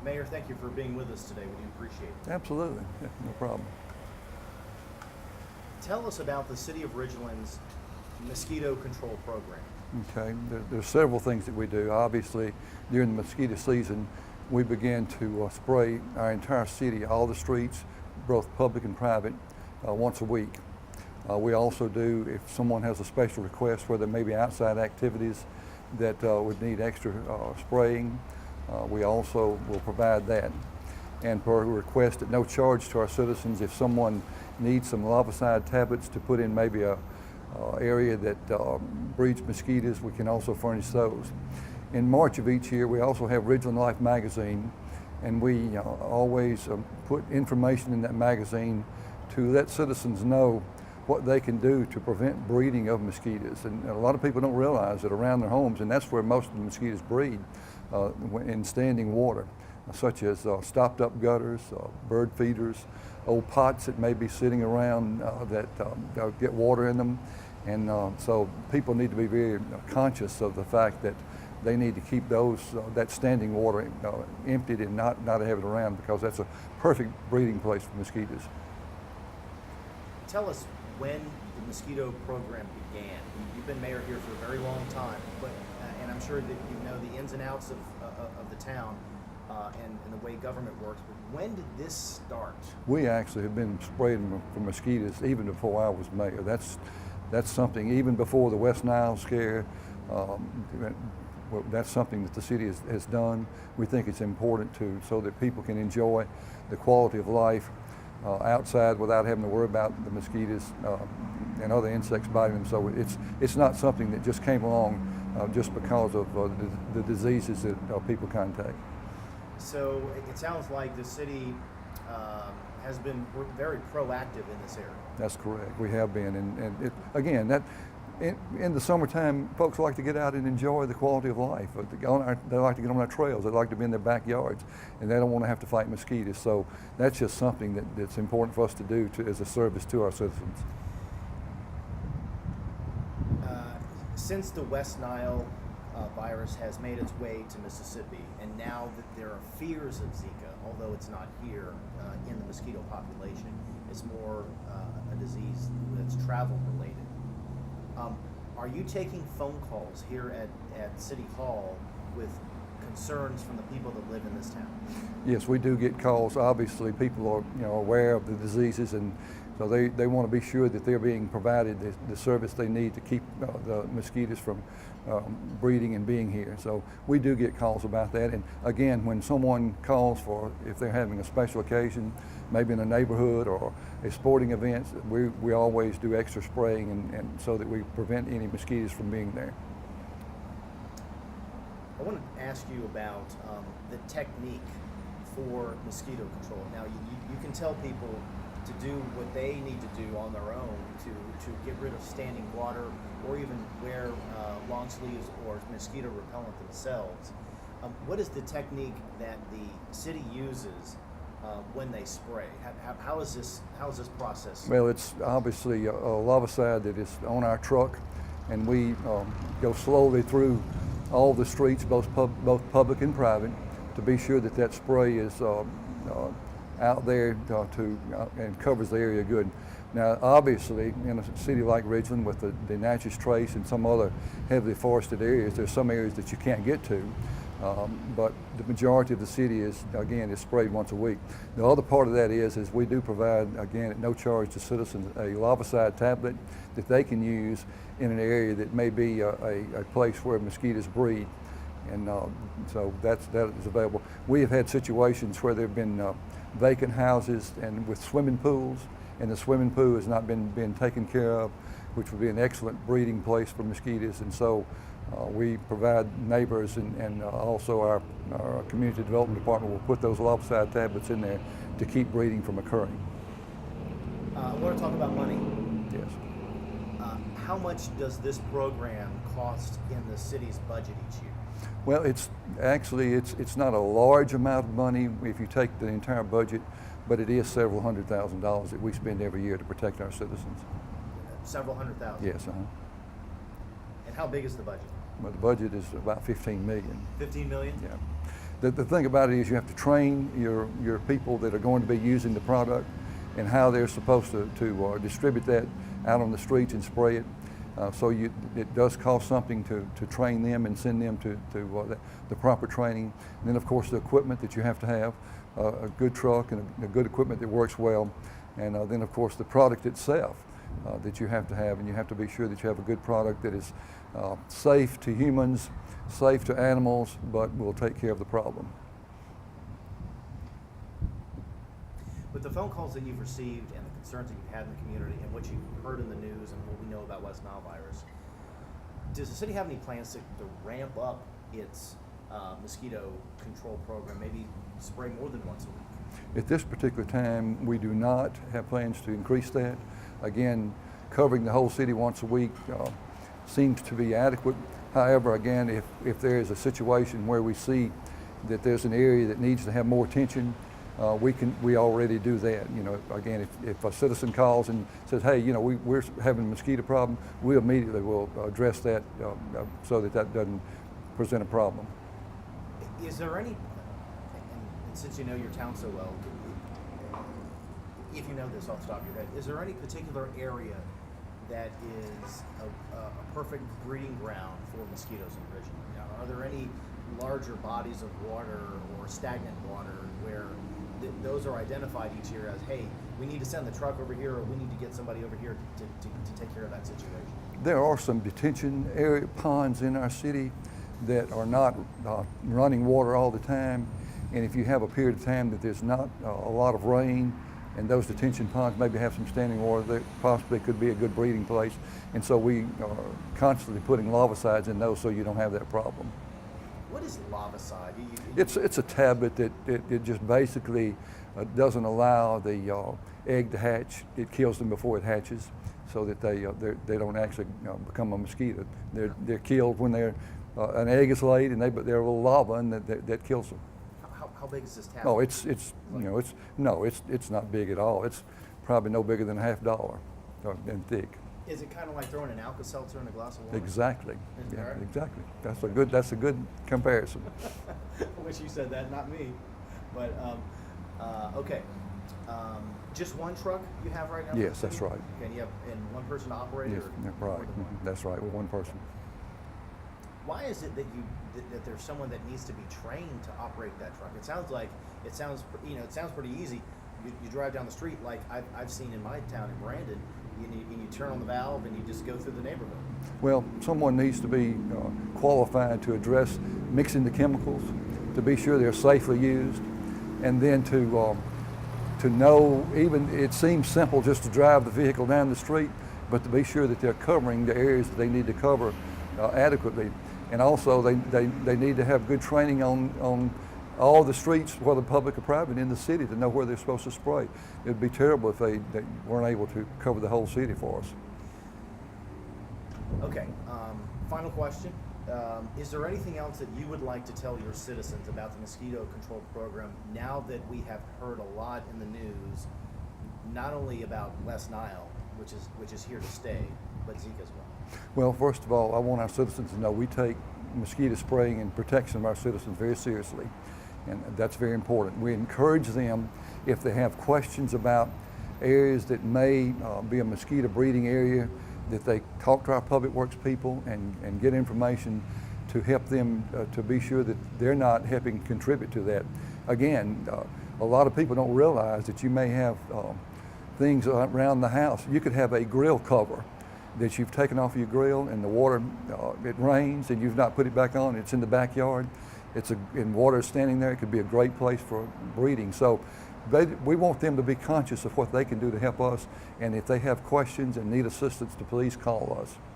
Mayor, thank you for being with us today. We do appreciate it. Absolutely, yeah, no problem. Tell us about the City of Ridgeland's mosquito control program. Okay, there's several things that we do. Obviously, during the mosquito season, we begin to spray our entire city, all the streets, both public and private, once a week. We also do, if someone has a special request where there may be outside activities that would need extra spraying, we also will provide that. And per request at no charge to our citizens, if someone needs some larvicide tablets to put in maybe a area that breeds mosquitoes, we can also furnish those. In March of each year, we also have Ridgeland Life magazine, and we always put information in that magazine to let citizens know what they can do to prevent breeding of mosquitoes. And a lot of people don't realize that around their homes, and that's where most of the mosquitoes breed, in standing water, such as stopped up gutters, bird feeders, old pots that may be sitting around that get water in them. And so people need to be very conscious of the fact that they need to keep those that standing water emptied and not have it around, because that's a perfect breeding place for mosquitoes. Tell us when the mosquito program began. You've been mayor here for a very long time, but and I'm sure that you know the ins and outs of the town and the way government works. But when did this start? We actually have been spraying for mosquitoes even before I was mayor. That's something, even before the West Nile scare. That's something that the city has done. We think it's important so that people can enjoy the quality of life outside without having to worry about the mosquitoes and other insects biting them. So it's not something that just came along just because of the diseases that people contact. So it sounds like the city has been very proactive in this area. That's correct. We have been, and again, that in the summertime, folks like to get out and enjoy the quality of life. They like to get on our trails. They like to be in their backyards, and they don't want to have to fight mosquitoes. So that's just something that's important for us to do as a service to our citizens. Since the West Nile virus has made its way to Mississippi, and now that there are fears of Zika, although it's not here in the mosquito population, it's more a disease that's travel related. Are you taking phone calls here at City Hall with concerns from the people that live in this town? Yes, we do get calls. Obviously, people are aware of the diseases, and so they want to be sure that they're being provided the service they need to keep the mosquitoes from breeding and being here. So we do get calls about that. And again, when someone calls if they're having a special occasion, maybe in a neighborhood or a sporting event, we always do extra spraying and so that we prevent any mosquitoes from being there. I want to ask you about the technique for mosquito control. Now, you can tell people to do what they need to do on their own to get rid of standing water, or even wear long sleeves or mosquito repellent themselves. What is the technique that the city uses when they spray? How is this process? Well, it's obviously a larvicide that is on our truck, and we go slowly through all the streets, both public and private, to be sure that spray is out there and covers the area good. Now, obviously, in a city like Ridgeland with the Natchez Trace and some other heavily forested areas, there's some areas that you can't get to. But the majority of the city is sprayed once a week. The other part of that is we do provide, again, at no charge to citizens, a larvicide tablet that they can use in an area that may be a place where mosquitoes breed. And so that is available. We have had situations where there have been vacant houses and with swimming pools, and the swimming pool has not been taken care of, which would be an excellent breeding place for mosquitoes. And so we provide neighbors and also our community development department will put those larvicide tablets in there to keep breeding from occurring. I want to talk about money. Yes. How much does this program cost in the city's budget each year? Well, it's not a large amount of money if you take the entire budget, but it is several $100,000 that we spend every year to protect our citizens. Several $100,000? Yes. And how big is the budget? Well, the budget is about $15 million. $15 million? Yeah. The thing about it is you have to train your people that are going to be using the product and how they're supposed to distribute that out on the streets and spray it. So it does cost something to train them and send them to the proper training. And then of course the equipment that you have to have, a good truck and a good equipment that works well. And then of course the product itself that you have to have, and you have to be sure that you have a good product that is safe to humans, safe to animals, but will take care of the problem. With the phone calls that you've received and the concerns that you've had in the community and what you've heard in the news and what we know about West Nile virus, does the city have any plans to ramp up its mosquito control program, maybe spray more than once a week? At this particular time, we do not have plans to increase that. Again, covering the whole city once a week seems to be adequate. However, again, if there is a situation where we see that there's an area that needs to have more attention, we already do that. You know, again, if a citizen calls and says, hey, you know, we're having a mosquito problem, we immediately will address that so that doesn't present a problem. Is there any, and since you know your town so well, if you know this off the top of your head, is there any particular area that is a perfect breeding ground for mosquitoes in Ridgeland? Now, are there any larger bodies of water or stagnant water where those are identified each year as, hey, we need to send the truck over here, or we need to get somebody over here to take care of that situation? There are some detention area ponds in our city that are not running water all the time, and if you have a period of time that there's not a lot of rain, and those detention ponds maybe have some standing water, that possibly could be a good breeding place. And so we are constantly putting larvicides in those so you don't have that problem. What is larvicide? It's a tablet that it just basically doesn't allow the egg to hatch. It kills them before it hatches, so that they don't actually become a mosquito. They're killed when an egg is laid, and they're a little larva, and that kills them. How big is this tablet? Oh, it's not big at all. It's probably no bigger than $50 and thick. Is it kind of like throwing an Alka-Seltzer in a glass of water? Exactly. Is it Yeah, right? exactly. That's a good comparison. I wish you said that, not me. But okay, just one truck you have right now? Yes, that's right. Okay, and you have one person to operate it? Yes, or right. more than one? That's right. With one person. Why is it that there's someone that needs to be trained to operate that truck? It sounds pretty easy. You drive down the street like I've seen in my town in Brandon. You turn on the valve and you just go through the neighborhood. Well, someone needs to be qualified to address mixing the chemicals, to be sure they're safely used, and then to know, even it seems simple just to drive the vehicle down the street, but to be sure that they're covering the areas that they need to cover adequately. And also they need to have good training on all the streets, whether public or private, in the city, to know where they're supposed to spray. It'd be terrible if they weren't able to cover the whole city for us. Okay, final question. Is there anything else that you would like to tell your citizens about the mosquito control program now that we have heard a lot in the news, not only about West Nile, which is here to stay, but Zika as well? Well, first of all, I want our citizens to know we take mosquito spraying and protection of our citizens very seriously, and that's very important. We encourage them, if they have questions about areas that may be a mosquito breeding area, that they talk to our public works people and get information to help them to be sure that they're not helping contribute to that. Again, a lot of people don't realize that you may have things around the house. You could have a grill cover that you've taken off your grill, and the water, it rains and you've not put it back on. It's in the backyard. And water is standing there. It could be a great place for breeding. So we want them to be conscious of what they can do to help us, and if they have questions and need assistance, to please call us.